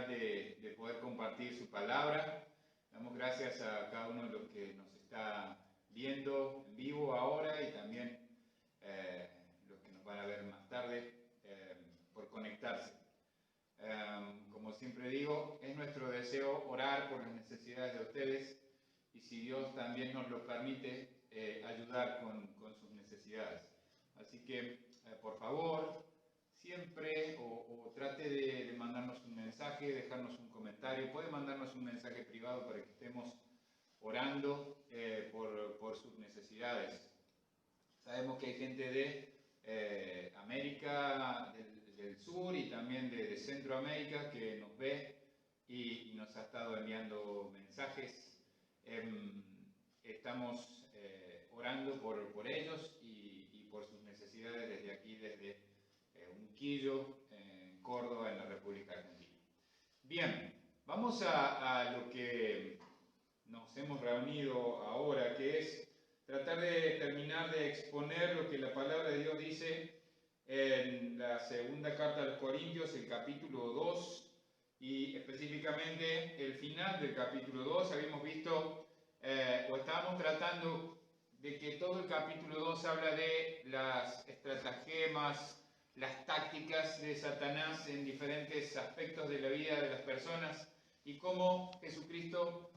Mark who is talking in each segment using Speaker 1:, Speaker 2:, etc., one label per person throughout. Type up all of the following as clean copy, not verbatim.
Speaker 1: oportunidad de poder compartir su palabra. Damos gracias a cada uno de los que nos está viendo en vivo ahora y también los que nos van a ver más tarde por conectarse. Como siempre digo, es nuestro deseo orar por las necesidades de ustedes y si Dios también nos lo permite, ayudar con sus necesidades. Así que, por favor, siempre o trate de mandarnos un mensaje, dejarnos un comentario. Puede mandarnos un mensaje privado para que estemos orando por sus necesidades. Sabemos que hay gente de América del Sur y también de Centroamérica que nos ve y nos ha estado enviando mensajes. Estamos orando por ellos y por sus necesidades desde aquí, desde Unquillo, en Córdoba, en la República Argentina. Bien, vamos a lo que nos hemos reunido ahora, que es tratar de terminar de exponer lo que la palabra de Dios dice en la segunda carta a los Corintios, el capítulo 2, y específicamente el final del capítulo 2. Habíamos visto, o estábamos tratando de que todo el capítulo 2 habla de las estratagemas, las tácticas de Satanás en diferentes aspectos de la vida de las personas y cómo Jesucristo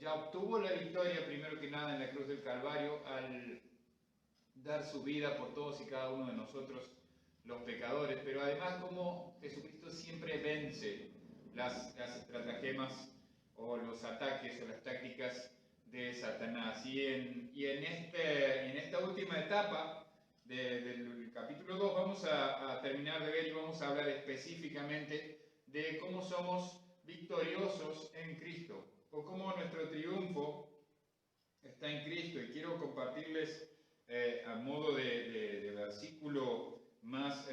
Speaker 1: ya obtuvo la victoria primero que nada en la cruz del Calvario al dar su vida por todos y cada uno de nosotros los pecadores, pero además cómo Jesucristo siempre vence las estratagemas o los ataques o las tácticas de Satanás. Y en esta última etapa del capítulo 2 vamos a terminar de ver y vamos a hablar específicamente de cómo somos victoriosos en Cristo, o cómo nuestro triunfo está en Cristo. Y quiero compartirles a modo de versículo más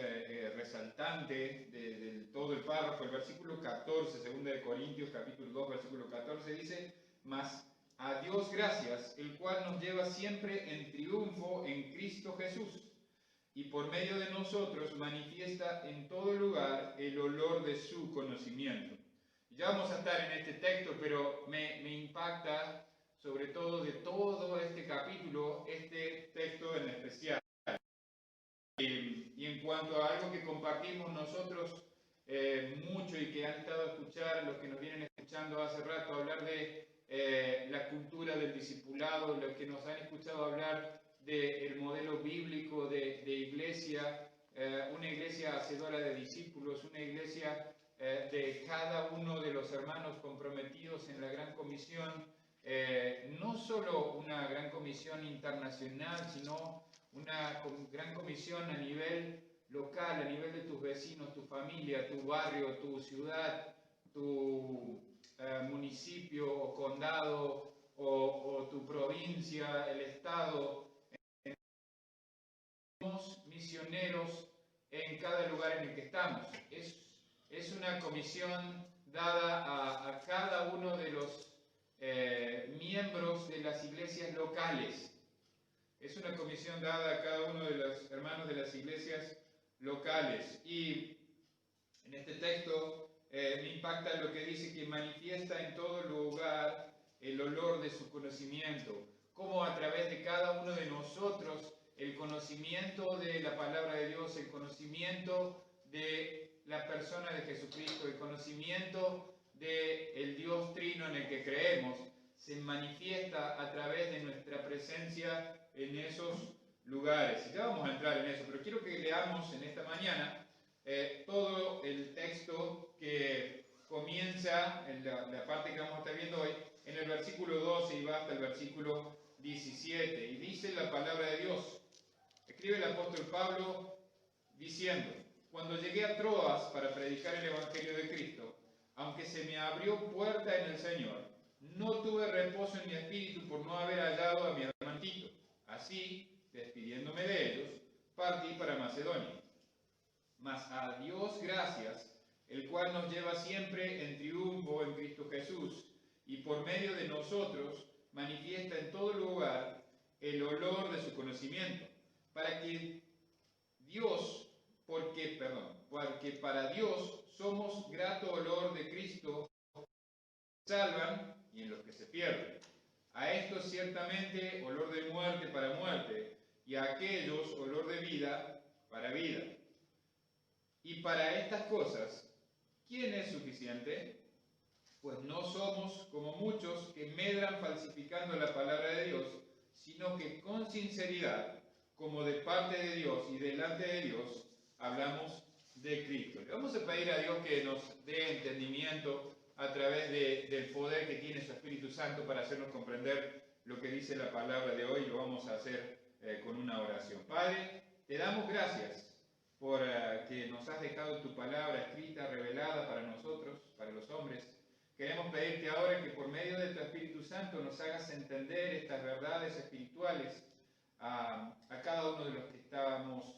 Speaker 1: resaltante de todo el párrafo, el versículo 14, 2 Corintios capítulo 2, versículo 14, dice: mas a Dios gracias, el cual nos lleva siempre en triunfo en Cristo Jesús, y por medio de nosotros manifiesta en todo lugar el olor de su conocimiento. Ya vamos a estar en este texto, pero me impacta sobre todo de todo este capítulo, este texto en especial. Y en cuanto a algo que compartimos nosotros mucho y que han estado a escuchar, los que nos vienen escuchando hace rato, hablar de la cultura del discipulado, los que nos han escuchado hablar del modelo bíblico de iglesia, una iglesia hacedora de discípulos, una iglesia de cada uno de los hermanos comprometidos en la Gran Comisión, no solo una Gran Comisión internacional, sino una Gran Comisión a nivel local, a nivel de tus vecinos, tu familia, tu barrio, tu ciudad, tu municipio o condado o tu provincia, el estado. Somos misioneros en cada lugar en el que estamos. Es una comisión dada a cada uno de los miembros de las iglesias locales. Es una comisión dada a cada uno de los hermanos de las iglesias locales. Y en este texto me impacta lo que dice que manifiesta en todo lugar el olor de su conocimiento. Cómo a través de cada uno de nosotros el conocimiento de la palabra de Dios, el conocimiento de la persona de Jesucristo, el conocimiento del Dios Trino en el que creemos, se manifiesta a través de nuestra presencia en esos lugares. Y ya vamos a entrar en eso, pero quiero que leamos en esta mañana todo el texto que comienza en la parte que vamos a estar viendo hoy, en el versículo 12 y va hasta el versículo 17. Y dice la palabra de Dios. Escribe el apóstol Pablo diciendo: cuando llegué a Troas para predicar el evangelio de Cristo, aunque se me abrió puerta en el Señor, no tuve reposo en mi espíritu por no haber hallado a mi hermano Tito. Así, despidiéndome de ellos, partí para Macedonia. Mas a Dios gracias, el cual nos lleva siempre en triunfo en Cristo Jesús, y por medio de nosotros manifiesta en todo lugar el olor de su conocimiento, porque para Dios somos grato olor de Cristo, salvan y en los que se pierden. A estos ciertamente olor de muerte para muerte, y a aquellos olor de vida para vida. Y para estas cosas, ¿quién es suficiente? Pues no somos como muchos que medran falsificando la palabra de Dios, sino que con sinceridad, como de parte de Dios y delante de Dios, hablamos de Cristo. Le vamos a pedir a Dios que nos dé entendimiento a través del poder que tiene su Espíritu Santo para hacernos comprender lo que dice la palabra de hoy. Lo vamos a hacer con una oración. Padre, te damos gracias por que nos has dejado tu palabra escrita, revelada para nosotros, para los hombres. Queremos pedirte ahora que por medio de tu Espíritu Santo nos hagas entender estas verdades espirituales a cada uno de los que estábamos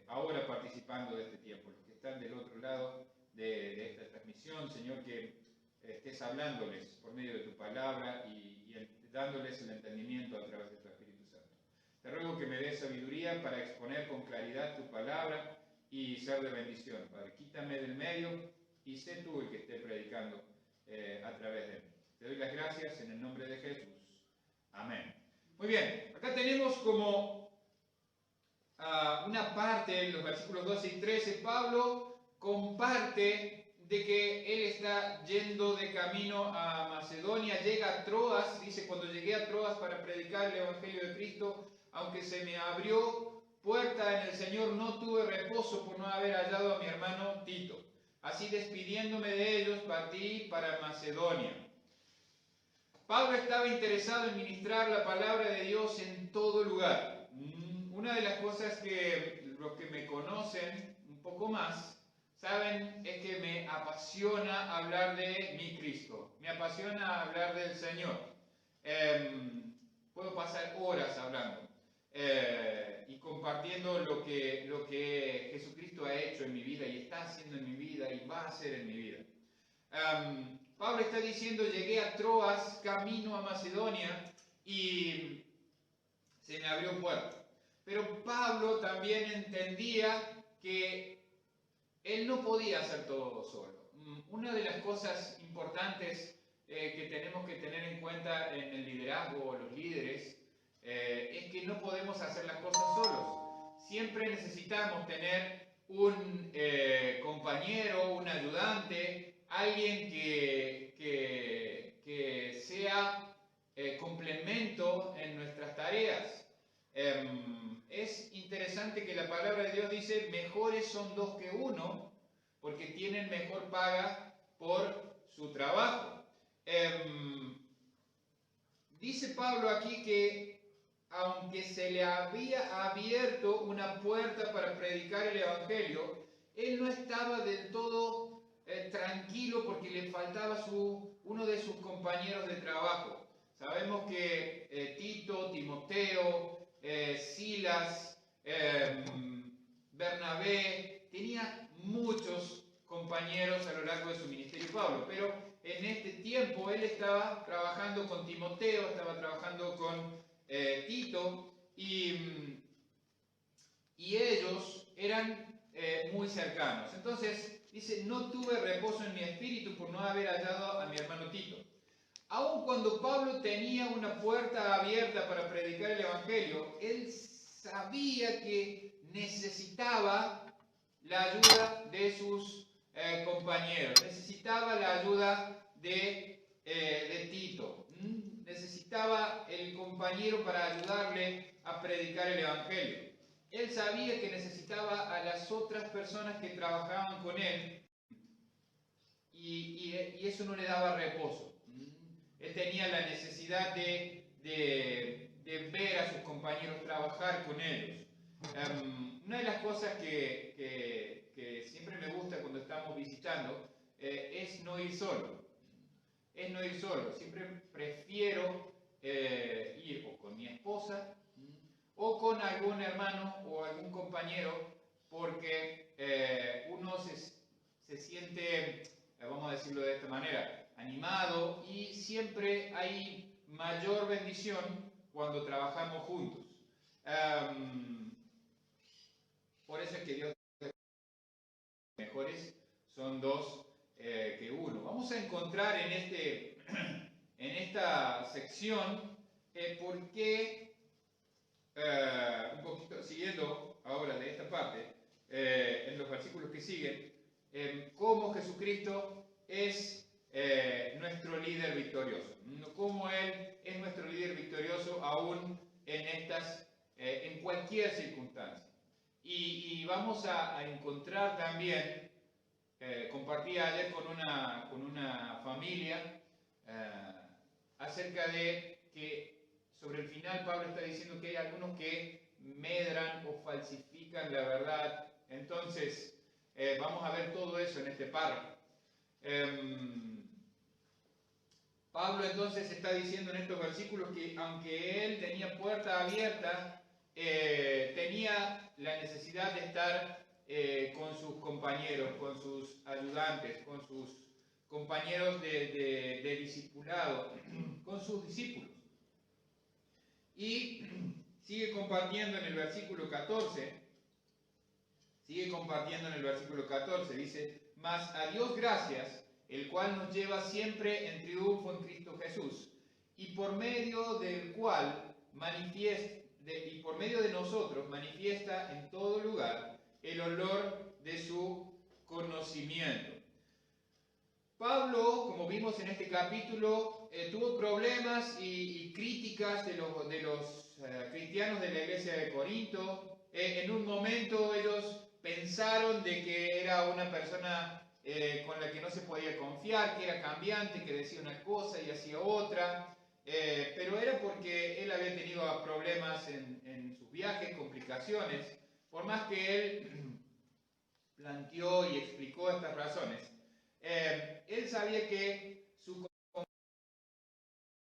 Speaker 1: ahora participando de este tiempo, los que están del otro lado de esta transmisión. Señor, que estés hablándoles por medio de tu palabra y dándoles el entendimiento a través de tu Espíritu Santo. Te ruego que me des sabiduría para exponer con claridad tu palabra y ser de bendición. Padre, quítame del medio y sé tú el que esté predicando a través de mí. Te doy las gracias en el nombre de Jesús. Amén. Muy bien, acá tenemos como una parte en los versículos 12 y 13, Pablo comparte de que él está yendo de camino a Macedonia, llega a Troas, dice, cuando llegué a Troas para predicar el Evangelio de Cristo, aunque se me abrió puerta en el Señor, no tuve reposo por no haber hallado a mi hermano Tito. Así despidiéndome de ellos, partí para Macedonia. Pablo estaba interesado en ministrar la palabra de Dios en todo lugar. Una de las cosas que los que me conocen un poco más saben es que me apasiona hablar de mi Cristo, me apasiona hablar del Señor. Puedo pasar horas hablando y compartiendo lo que Jesucristo ha hecho en mi vida y está haciendo en mi vida y va a hacer en mi vida. Pablo está diciendo, llegué a Troas, camino a Macedonia y se me abrió puerta. Pero Pablo también entendía que él no podía hacer todo solo. Una de las cosas importantes que tenemos que tener en cuenta en el liderazgo o los líderes es que no podemos hacer las cosas solos. Siempre necesitamos tener un compañero, un ayudante, alguien que sea complemento en nuestras tareas. Es interesante que la palabra de Dios dice, mejores son dos que uno, porque tienen mejor paga por su trabajo. Dice Pablo aquí que aunque se le había abierto una puerta para predicar el Evangelio, él no estaba del todo tranquilo porque le faltaba uno de sus compañeros de trabajo. Sabemos que Tito, Timoteo, Silas, Bernabé, tenía muchos compañeros a lo largo de su ministerio Pablo, pero en este tiempo él estaba trabajando con Timoteo, estaba trabajando con Tito, y ellos eran muy cercanos. Entonces dice, no tuve reposo en mi espíritu por no haber hallado a mi hermano Tito. Aun cuando Pablo tenía una puerta abierta para predicar el Evangelio, él sabía que necesitaba la ayuda de sus compañeros, necesitaba la ayuda de Tito, necesitaba el compañero para ayudarle a predicar el Evangelio. Él sabía que necesitaba a las otras personas que trabajaban con él y eso no le daba reposo. Él tenía la necesidad de ver a sus compañeros trabajar con ellos. Una de las cosas que siempre me gusta cuando estamos visitando es no ir solo. Es no ir solo. Siempre prefiero ir o con mi esposa o con algún hermano o algún compañero, porque uno se siente, vamos a decirlo de esta manera, animado, y siempre hay mayor bendición cuando trabajamos juntos. Por eso es que Dios mejores son dos que uno. Vamos a encontrar en esta sección por qué, un poquito siguiendo ahora de esta parte, en los versículos que siguen, cómo Jesucristo es nuestro líder victorioso, cómo Él es nuestro líder victorioso aún en cualquier circunstancia. Y vamos a encontrar también, compartí ayer con una familia acerca de que sobre el final Pablo está diciendo que hay algunos que medran o falsifican la verdad. Entonces, vamos a ver todo eso en este párrafo. Pablo entonces está diciendo en estos versículos que aunque él tenía puerta abierta, tenía la necesidad de estar con sus compañeros, con sus ayudantes, con sus compañeros de discipulado, con sus discípulos. Y sigue compartiendo en el versículo 14, dice: mas a Dios gracias, el cual nos lleva siempre en triunfo en Cristo Jesús, y por medio del cual por medio de nosotros manifiesta en todo lugar el olor de su conocimiento. Pablo, como vimos en este capítulo, tuvo problemas y críticas de los cristianos de la iglesia de Corinto. En un momento ellos pensaron de que era una persona con la que no se podía confiar, que era cambiante, que decía una cosa y hacía otra, pero era porque él había tenido problemas en sus viajes, complicaciones. Por más que él planteó y explicó estas razones, él sabía que su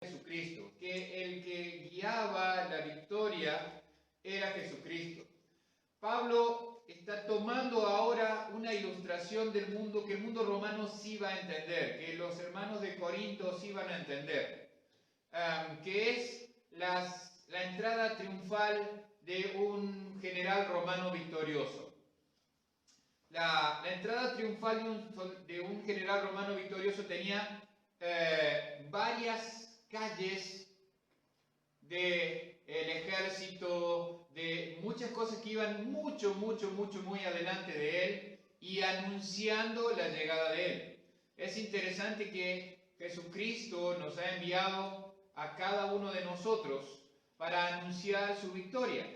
Speaker 1: Jesucristo, que el que guiaba la victoria era Jesucristo. Pablo está tomando ahora una ilustración del mundo que el mundo romano sí va a entender, que los hermanos de Corinto sí van a entender, que es la entrada triunfal de un general romano victorioso. La entrada triunfal de un general romano victorioso tenía varias calles del ejército, de muchas cosas que iban mucho, muy adelante de él y anunciando la llegada de él. Es interesante que Jesucristo nos ha enviado a cada uno de nosotros para anunciar su victoria.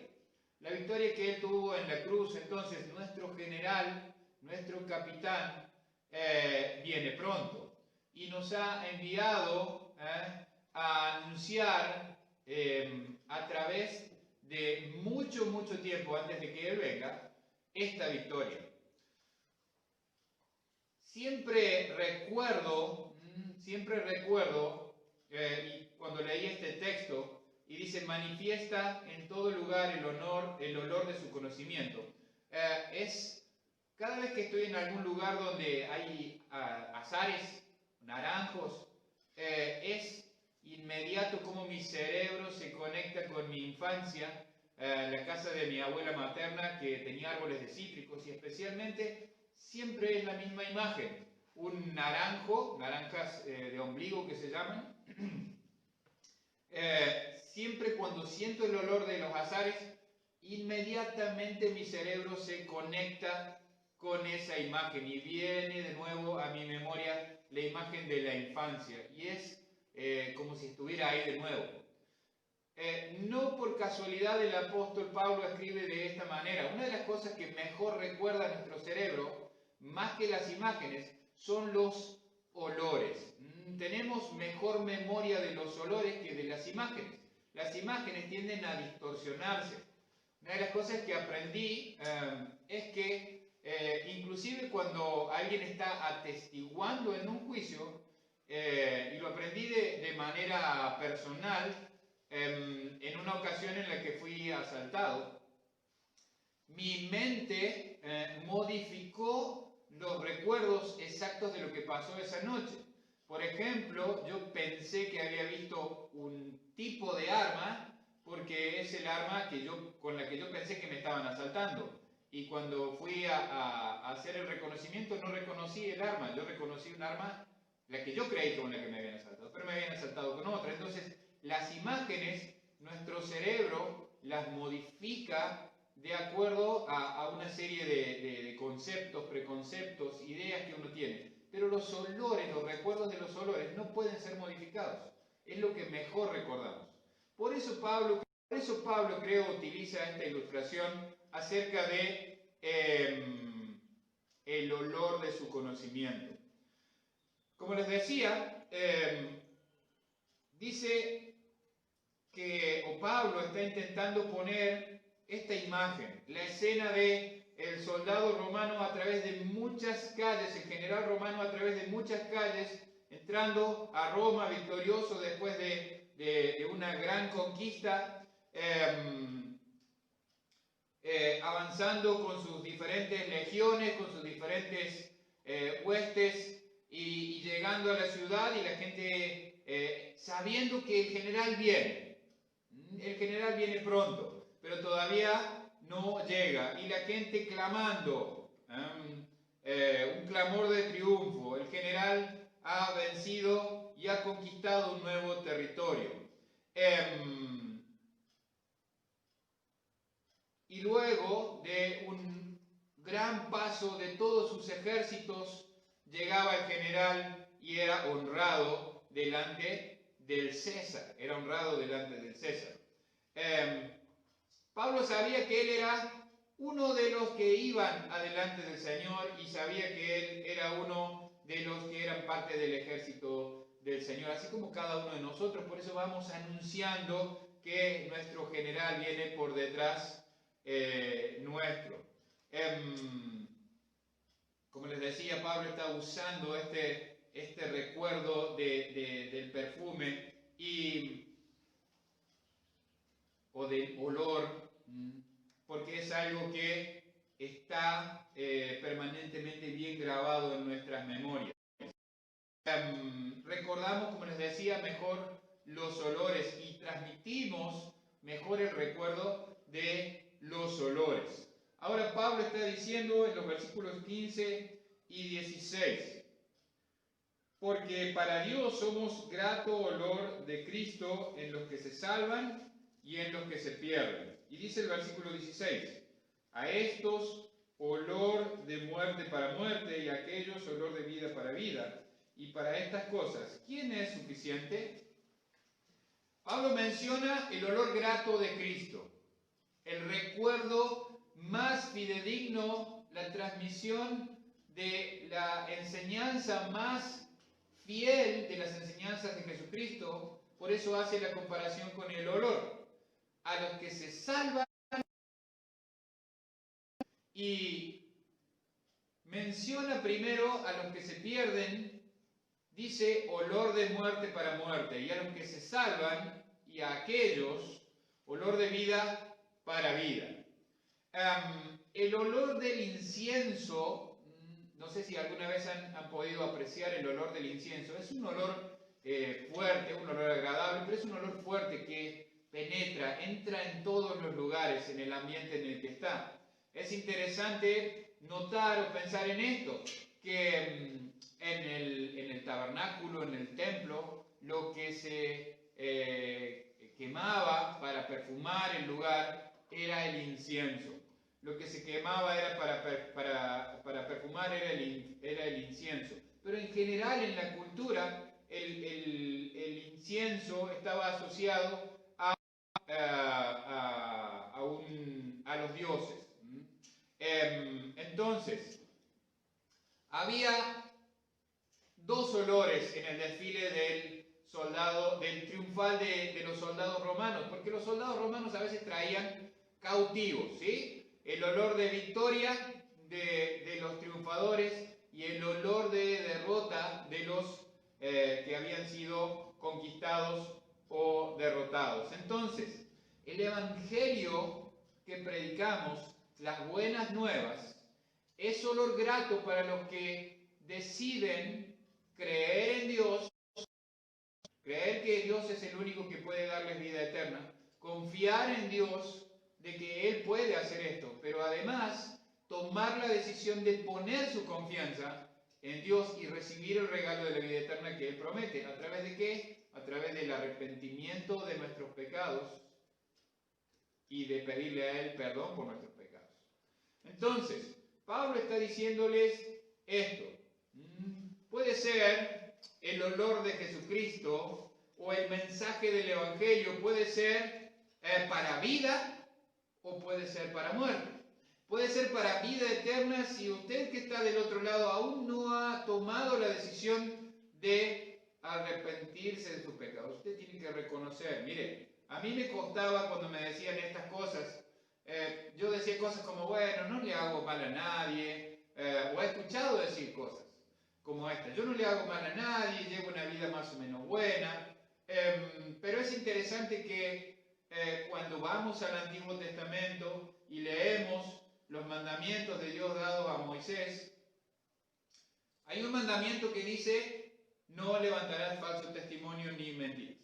Speaker 1: La victoria que él tuvo en la cruz. Entonces, nuestro general, nuestro capitán, viene pronto y nos ha enviado a anunciar a través de mucho tiempo antes de que él venga esta victoria. Siempre recuerdo cuando leí este texto y dice: manifiesta en todo lugar el olor de su conocimiento. Cada vez que estoy en algún lugar donde hay azares, naranjos, es inmediato como mi cerebro se conecta con mi infancia, la casa de mi abuela materna que tenía árboles de cítricos, y especialmente siempre es la misma imagen: un naranjas de ombligo que se llaman. Siempre cuando siento el olor de los azares, inmediatamente mi cerebro se conecta con esa imagen y viene de nuevo a mi memoria la imagen de la infancia, y es como si estuviera ahí de nuevo. No por casualidad el apóstol Pablo escribe de esta manera. Una de las cosas que mejor recuerda a nuestro cerebro, más que las imágenes, son los olores. Tenemos mejor memoria de los olores que de las imágenes. Las imágenes tienden a distorsionarse. Una de las cosas que aprendí es que inclusive cuando alguien está atestiguando en un juicio, y lo aprendí de manera personal, en una ocasión en la que fui asaltado, mi mente modificó los recuerdos exactos de lo que pasó esa noche. Por ejemplo, yo pensé que había visto un tipo de arma porque es el arma con la que yo pensé que me estaban asaltando. y cuando fui a hacer el reconocimiento no reconocí el arma, yo reconocí un arma, la que yo creí con la que me habían asaltado, pero me habían asaltado con otra. Entonces, las imágenes, nuestro cerebro las modifica de acuerdo a una serie de conceptos, preconceptos, ideas que uno tiene. Pero los olores, los recuerdos de los olores no pueden ser modificados. Es lo que mejor recordamos. Por eso Pablo creo, utiliza esta ilustración acerca de el olor de su conocimiento. Como les decía, dice que, o Pablo está intentando poner esta imagen, la escena de el soldado romano a través de muchas calles, el general romano a través de muchas calles, entrando a Roma victorioso después de una gran conquista, avanzando con sus diferentes legiones, con sus diferentes huestes y llegando a la ciudad, y la gente sabiendo que el general viene pronto, pero todavía no llega, y la gente clamando, un clamor de triunfo. El general ha vencido y ha conquistado un nuevo territorio. Y luego de un gran paso de todos sus ejércitos, llegaba el general y era honrado delante del César. Era honrado delante del César. Pablo sabía que él era uno de los que iban adelante del Señor, y sabía que él era uno de los que eran parte del ejército del Señor, así como cada uno de nosotros. Por eso vamos anunciando que nuestro general viene por detrás nuestro. Como les decía, Pablo está usando este recuerdo del perfume o del olor, porque es algo que está permanentemente bien grabado en nuestras memorias. Recordamos, como les decía, mejor los olores y transmitimos mejor el recuerdo de los olores. Ahora Pablo está diciendo en los versículos 15 y 16: porque para Dios somos grato olor de Cristo en los que se salvan y en los que se pierden. Y dice el versículo 16: a estos olor de muerte para muerte, y a aquellos olor de vida para vida. Y para estas cosas, ¿quién es suficiente? Pablo menciona el olor grato de Cristo, el recuerdo más fidedigno, la transmisión de la enseñanza más fiel de las enseñanzas de Jesucristo. Por eso hace la comparación con el olor. A los que se salvan, y menciona primero a los que se pierden, dice olor de muerte para muerte, y a los que se salvan, y a aquellos olor de vida para vida. El olor del incienso, no sé si alguna vez han podido apreciar el olor del incienso. Es un olor fuerte, un olor agradable, pero es un olor fuerte que penetra, entra en todos los lugares, en el ambiente en el que está. Es interesante notar o pensar en esto, que en el tabernáculo, en el templo, lo que se quemaba para perfumar el lugar era el incienso. Lo que se quemaba era para perfumar era el incienso. Pero en general en la cultura el incienso estaba asociado a los dioses. Entonces, había dos olores en el desfile del triunfal de los soldados romanos, porque los soldados romanos a veces traían cautivos, ¿sí? El olor de victoria de los triunfadores y el olor de derrota de los que habían sido conquistados o derrotados. Entonces, el evangelio que predicamos, las buenas nuevas, es olor grato para los que deciden creer en Dios, creer que Dios es el único que puede darles vida eterna, confiar en Dios de que Él puede hacer esto, pero además tomar la decisión de poner su confianza en Dios y recibir el regalo de la vida eterna que Él promete. ¿A través de qué? A través del arrepentimiento de nuestros pecados y de pedirle a Él perdón por nuestros pecados. Entonces, Pablo está diciéndoles esto. Puede ser el olor de Jesucristo o el mensaje del Evangelio, puede ser para vida o puede ser para muerte. Puede ser para vida eterna si usted que está del otro lado aún no ha tomado la decisión de arrepentirse de sus pecados. Usted tiene que reconocer, mire, a mí me costaba cuando me decían estas cosas. Yo decía cosas como, bueno, no le hago mal a nadie, o he escuchado decir cosas como esta. Yo no le hago mal a nadie, llevo una vida más o menos buena, pero es interesante que cuando vamos al Antiguo Testamento y leemos los mandamientos de Dios dados a Moisés, hay un mandamiento que dice, no levantarás falso testimonio ni mentiras.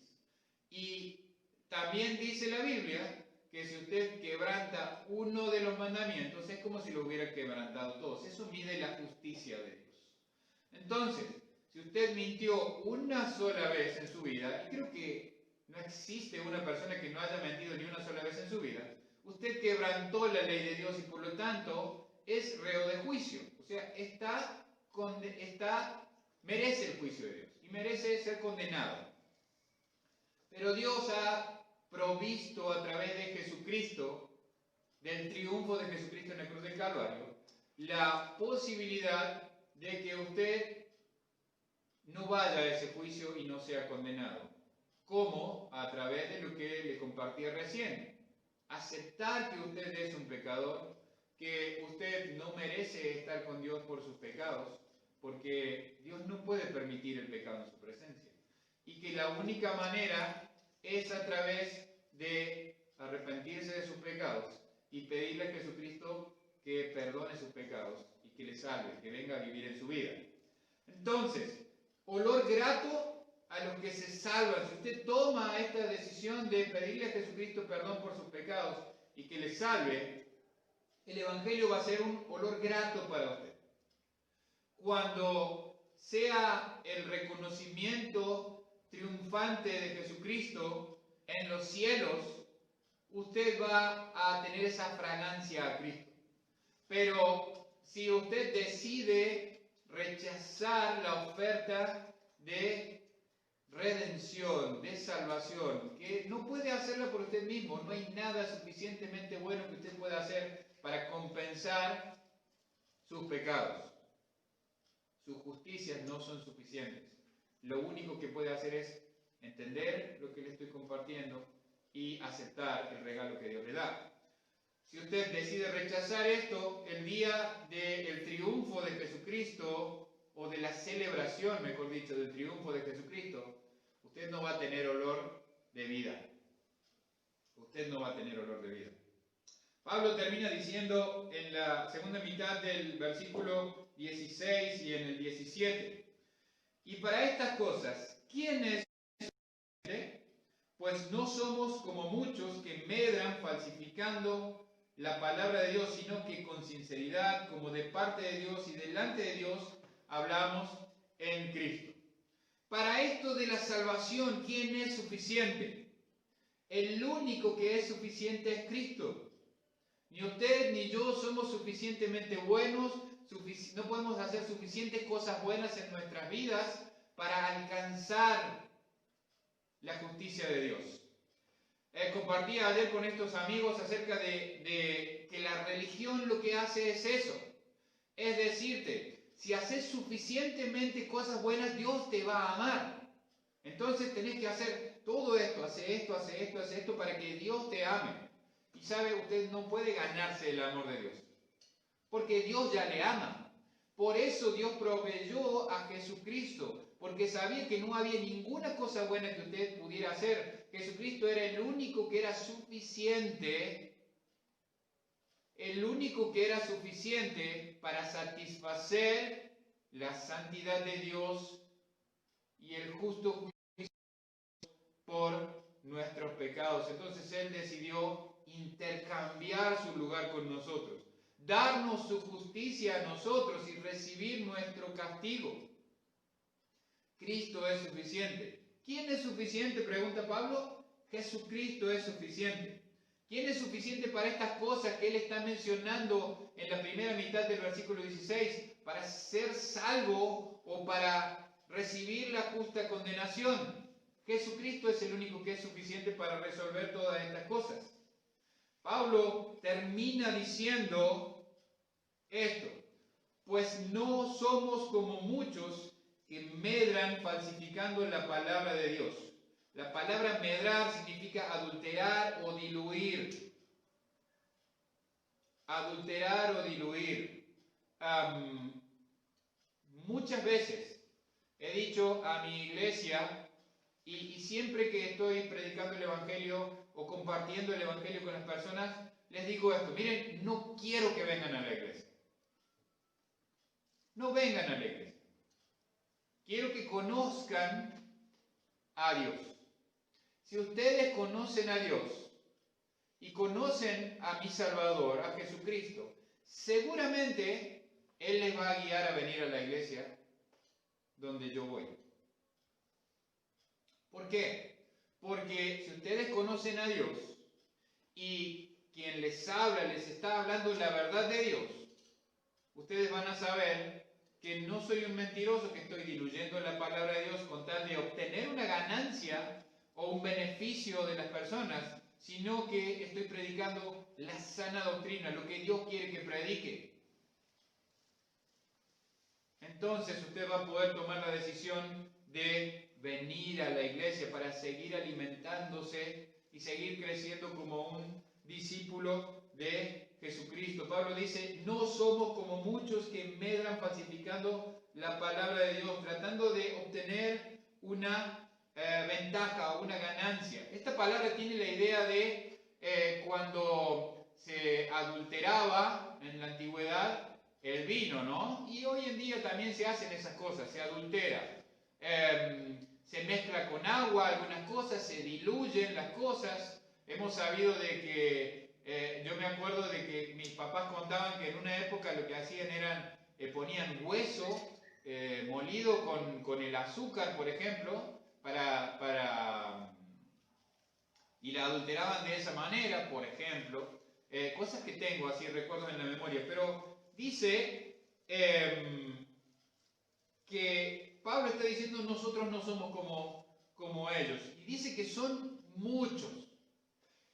Speaker 1: Y también dice la Biblia que si usted quebranta uno de los mandamientos, es como si lo hubiera quebrantado todos. Eso mide la justicia de Dios. Entonces, si usted mintió una sola vez en su vida, y creo que no existe una persona que no haya mentido ni una sola vez en su vida, usted quebrantó la ley de Dios y por lo tanto es reo de juicio. O sea, merece el juicio de Dios y merece ser condenado. Pero Dios ha provisto a través de Jesucristo, del triunfo de Jesucristo en la cruz del Calvario, la posibilidad de que usted no vaya a ese juicio y no sea condenado. ¿Cómo? A través de lo que le compartí recién. Aceptar que usted es un pecador, que usted no merece estar con Dios por sus pecados, porque Dios no puede permitir el pecado en su presencia. Y que la única manera es a través de arrepentirse de sus pecados y pedirle a Jesucristo que perdone sus pecados y que le salve, que venga a vivir en su vida. Entonces, olor grato a los que se salvan. Si usted toma esta decisión de pedirle a Jesucristo perdón por sus pecados y que le salve, el Evangelio va a ser un olor grato para usted. Cuando sea el reconocimiento triunfante de Jesucristo en los cielos, usted va a tener esa fragancia a Cristo. Pero si usted decide rechazar la oferta de redención, de salvación, que no puede hacerla por usted mismo, no hay nada suficientemente bueno que usted pueda hacer para compensar sus pecados. Sus justicias no son suficientes. Lo único que puede hacer es entender lo que le estoy compartiendo y aceptar el regalo que Dios le da. Si usted decide rechazar esto, el día del triunfo de Jesucristo, o de la celebración, mejor dicho, del triunfo de Jesucristo, usted no va a tener olor de vida. Usted no va a tener olor de vida. Pablo termina diciendo en la segunda mitad del versículo 16 y en el 17, y para estas cosas, ¿quién es? Pues no somos como muchos que medran falsificando la palabra de Dios, sino que con sinceridad, como de parte de Dios y delante de Dios, hablamos en Cristo. Para esto de la salvación, ¿quién es suficiente? El único que es suficiente es Cristo. Ni usted ni yo somos suficientemente buenos, no podemos hacer suficientes cosas buenas en nuestras vidas para alcanzar la justicia de Dios. Compartí ayer con estos amigos acerca de que la religión lo que hace es eso. Es decirte, si haces suficientemente cosas buenas, Dios te va a amar. Entonces tenés que hacer todo esto, hace esto para que Dios te ame. Y sabe, usted no puede ganarse el amor de Dios, porque Dios ya le ama. Por eso Dios proveyó a Jesucristo, porque sabía que no había ninguna cosa buena que usted pudiera hacer. Jesucristo era el único que era suficiente, para satisfacer la santidad de Dios y el justo juicio por nuestros pecados. Entonces Él decidió intercambiar su lugar con nosotros, darnos su justicia a nosotros y recibir nuestro castigo. Cristo es suficiente. ¿Quién es suficiente?, pregunta Pablo. Jesucristo es suficiente. ¿Quién es suficiente para estas cosas que él está mencionando en la primera mitad del versículo 16? Para ser salvo o para recibir la justa condenación. Jesucristo es el único que es suficiente para resolver todas estas cosas. Pablo termina diciendo esto: pues no somos como muchos que medran falsificando la palabra de Dios. La palabra medrar significa adulterar o diluir. Adulterar o diluir. Muchas veces he dicho a mi iglesia, y siempre que estoy predicando el Evangelio o compartiendo el Evangelio con las personas, les digo esto: miren, no quiero que vengan a la iglesia. No vengan a la iglesia. Quiero que conozcan a Dios. Si ustedes conocen a Dios y conocen a mi Salvador, a Jesucristo, seguramente Él les va a guiar a venir a la iglesia donde yo voy. ¿Por qué? Porque si ustedes conocen a Dios y quien les habla les está hablando la verdad de Dios, ustedes van a saber que no soy un mentiroso que estoy diluyendo la palabra de Dios con tal de obtener una ganancia o un beneficio de las personas, sino que estoy predicando la sana doctrina, lo que Dios quiere que predique. Entonces usted va a poder tomar la decisión de venir a la iglesia para seguir alimentándose y seguir creciendo como un discípulo de Jesucristo. Pablo dice: no somos como muchos que medran falsificando la palabra de Dios, tratando de obtener una ventaja o una ganancia. Esta palabra tiene la idea de cuando se adulteraba en la antigüedad el vino, ¿no? Y hoy en día también se hacen esas cosas, se adultera. Se mezcla con agua algunas cosas, se diluyen las cosas. Hemos sabido de que, yo me acuerdo de que mis papás contaban que en una época lo que hacían eran, ponían hueso molido con el azúcar, por ejemplo, y la adulteraban de esa manera, por ejemplo. Cosas que tengo así, recuerdo en la memoria, pero dice que Pablo está diciendo: nosotros no somos como ellos, y dice que son muchos.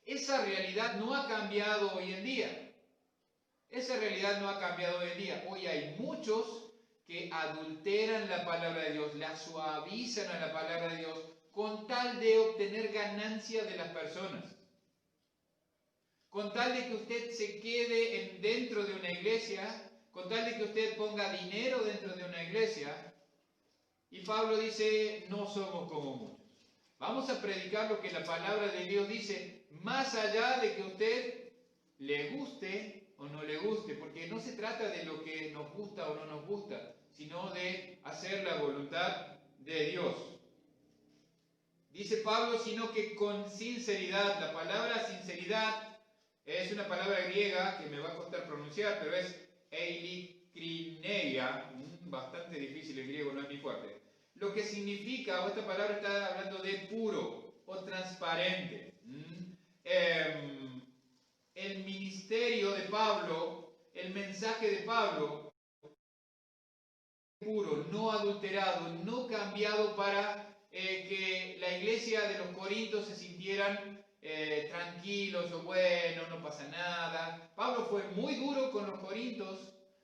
Speaker 1: Esa realidad no ha cambiado hoy en día. Esa realidad no ha cambiado hoy en día. Hoy hay muchos que adulteran la palabra de Dios, la suavizan a la palabra de Dios con tal de obtener ganancia de las personas. Con tal de que usted se quede dentro de una iglesia, con tal de que usted ponga dinero dentro de una iglesia. Y Pablo dice: no somos como muchos. Vamos a predicar lo que la palabra de Dios dice, más allá de que a usted le guste o no le guste, porque no se trata de lo que nos gusta o no nos gusta, sino de hacer la voluntad de Dios. Dice Pablo: sino que con sinceridad. La palabra sinceridad es una palabra griega que me va a costar pronunciar, pero es eilikrinaia, bastante difícil el griego, no es mi fuerte. Lo que significa, o esta palabra está hablando de puro o transparente. El ministerio de Pablo, el mensaje de Pablo, puro, no adulterado, no cambiado para que la iglesia de los Corintios se sintieran tranquilos o bueno, no pasa nada. Pablo fue muy duro con los Corintios,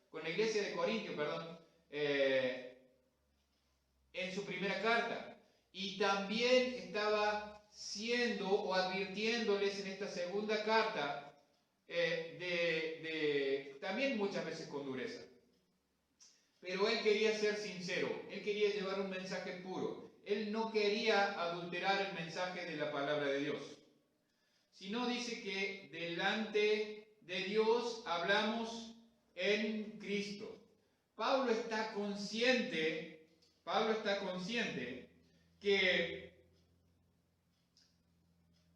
Speaker 1: con la iglesia de Corintio, perdón, en su primera carta, y también estaba siendo o advirtiéndoles en esta segunda carta también muchas veces con dureza. Pero él quería ser sincero, él quería llevar un mensaje puro, él no quería adulterar el mensaje de la palabra de Dios, sino dice que delante de Dios hablamos en Cristo. Pablo está consciente que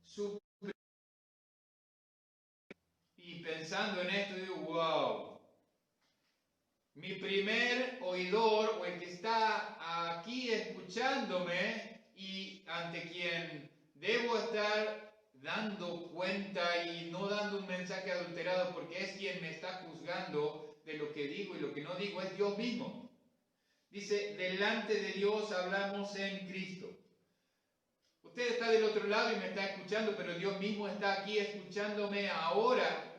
Speaker 1: su y pensando en esto, digo, wow, mi primer oidor o el que está aquí escuchándome y ante quien debo estar dando cuenta y no dando un mensaje adulterado porque es quien me está juzgando de lo que digo y lo que no digo, es Dios mismo. Dice, delante de Dios hablamos en Cristo. Usted está del otro lado y me está escuchando, pero Dios mismo está aquí escuchándome ahora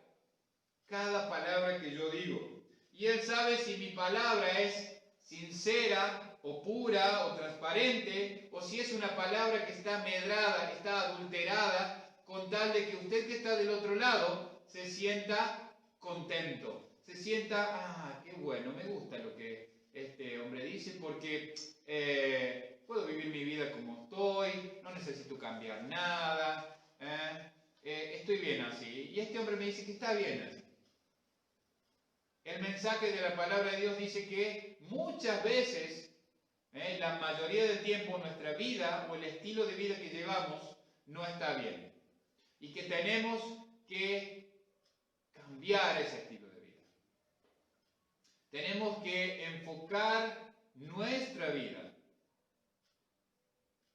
Speaker 1: cada palabra que yo digo. Y Él sabe si mi palabra es sincera o pura o transparente, o si es una palabra que está medrada, que está adulterada, con tal de que usted que está del otro lado se sienta contento, se sienta, qué bueno, me gusta lo que este hombre dice, porque puedo vivir mi vida como estoy, no necesito cambiar nada, estoy bien así. Y este hombre me dice que está bien así. El mensaje de la palabra de Dios dice que muchas veces, la mayoría del tiempo, nuestra vida o el estilo de vida que llevamos no está bien. Y que tenemos que cambiar ese estilo de vida. Tenemos que enfocar nuestra vida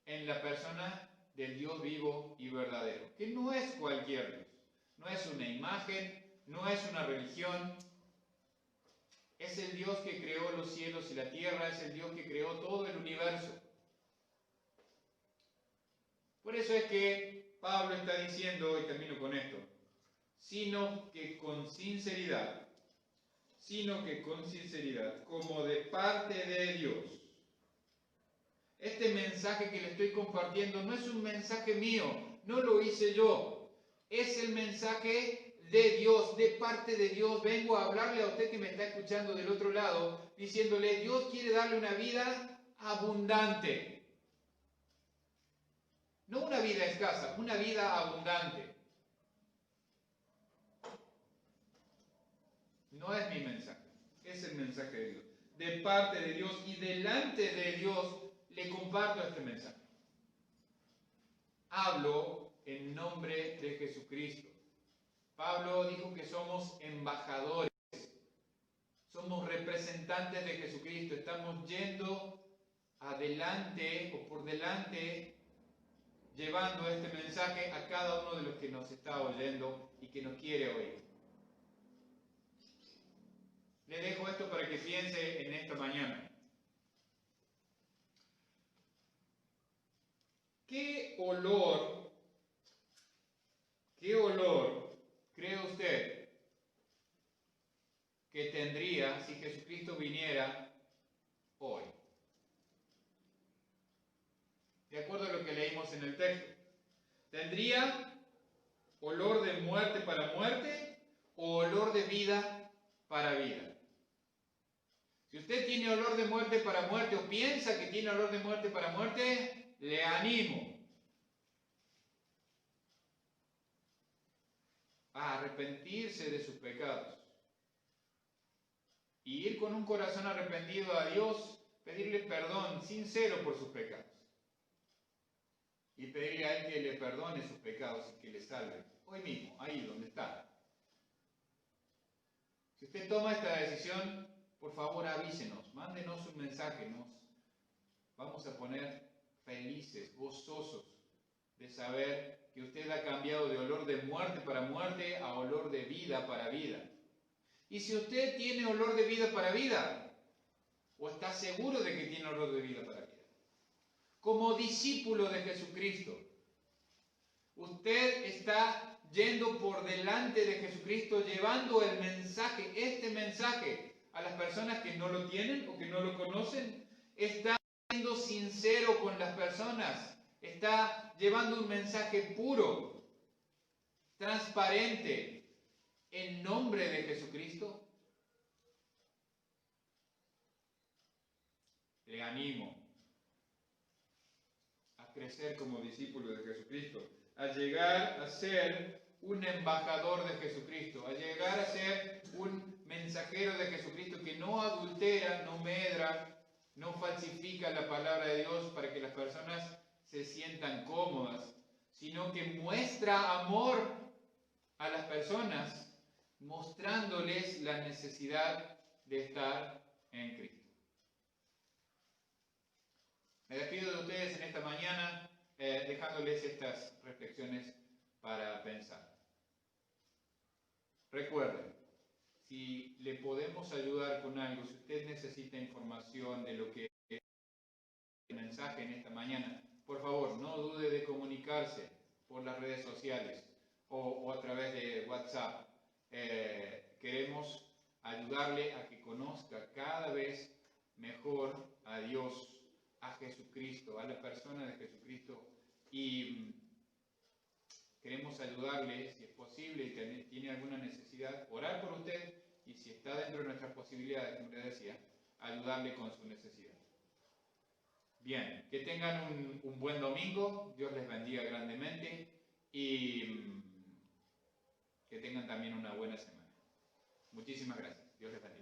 Speaker 1: en la persona del Dios vivo y verdadero, que no es cualquier Dios, no es una imagen, no es una religión, es el Dios que creó los cielos y la tierra, es el Dios que creó todo el universo. Por eso es que Pablo está diciendo, y termino con esto, sino que con sinceridad, como de parte de Dios. Este mensaje que le estoy compartiendo no es un mensaje mío, no lo hice yo, es el mensaje de Dios, de parte de Dios. Vengo a hablarle a usted que me está escuchando del otro lado, diciéndole, Dios quiere darle una vida abundante. No una vida escasa, una vida abundante. No es mi mensaje, es el mensaje de Dios. De parte de Dios y delante de Dios le comparto este mensaje. Hablo en nombre de Jesucristo. Pablo dijo que somos embajadores, somos representantes de Jesucristo, estamos yendo adelante o por delante, llevando este mensaje a cada uno de los que nos está oyendo y que nos quiere oír. Le dejo esto para que piense en esta mañana. ¿Qué olor cree usted que tendría si Jesucristo viniera hoy? De acuerdo a lo que leímos en el texto. ¿Tendría olor de muerte para muerte o olor de vida para vida? Si usted tiene olor de muerte para muerte o piensa que tiene olor de muerte para muerte, le animo a arrepentirse de sus pecados y ir con un corazón arrepentido a Dios, pedirle perdón sincero por sus pecados y pedirle a Él que le perdone sus pecados y que le salve hoy mismo, ahí donde está. Si usted toma esta decisión, por favor avísenos, mándenos un mensaje, nos vamos a poner felices, gozosos de saber que usted ha cambiado de olor de muerte para muerte a olor de vida para vida. Y si usted tiene olor de vida para vida, o está seguro de que tiene olor de vida para vida, como discípulo de Jesucristo, usted está yendo por delante de Jesucristo, llevando el mensaje, este mensaje, a las personas que no lo tienen o que no lo conocen, está siendo sincero con las personas, está llevando un mensaje puro, transparente, en nombre de Jesucristo. Le animo a crecer como discípulo de Jesucristo, a llegar a ser un embajador de Jesucristo, a llegar a ser un mensajero de Jesucristo que no adultera, no medra, no falsifica la palabra de Dios para que las personas se sientan cómodas, sino que muestra amor a las personas mostrándoles la necesidad de estar en Cristo. Me despido de ustedes en esta mañana dejándoles estas reflexiones para pensar. Recuerden, si le podemos ayudar con algo, si usted necesita información de lo que es el mensaje en esta mañana, por favor, no dude de comunicarse por las redes sociales o a través de WhatsApp. Queremos ayudarle a que conozca cada vez mejor a Dios, a Jesucristo, a la persona de Jesucristo, y queremos ayudarle, si es posible y tiene alguna necesidad, orar por usted, y si está dentro de nuestras posibilidades, como les decía, ayudarle con su necesidad. Bien, que tengan un buen domingo, Dios les bendiga grandemente y que tengan también una buena semana. Muchísimas gracias, Dios les bendiga.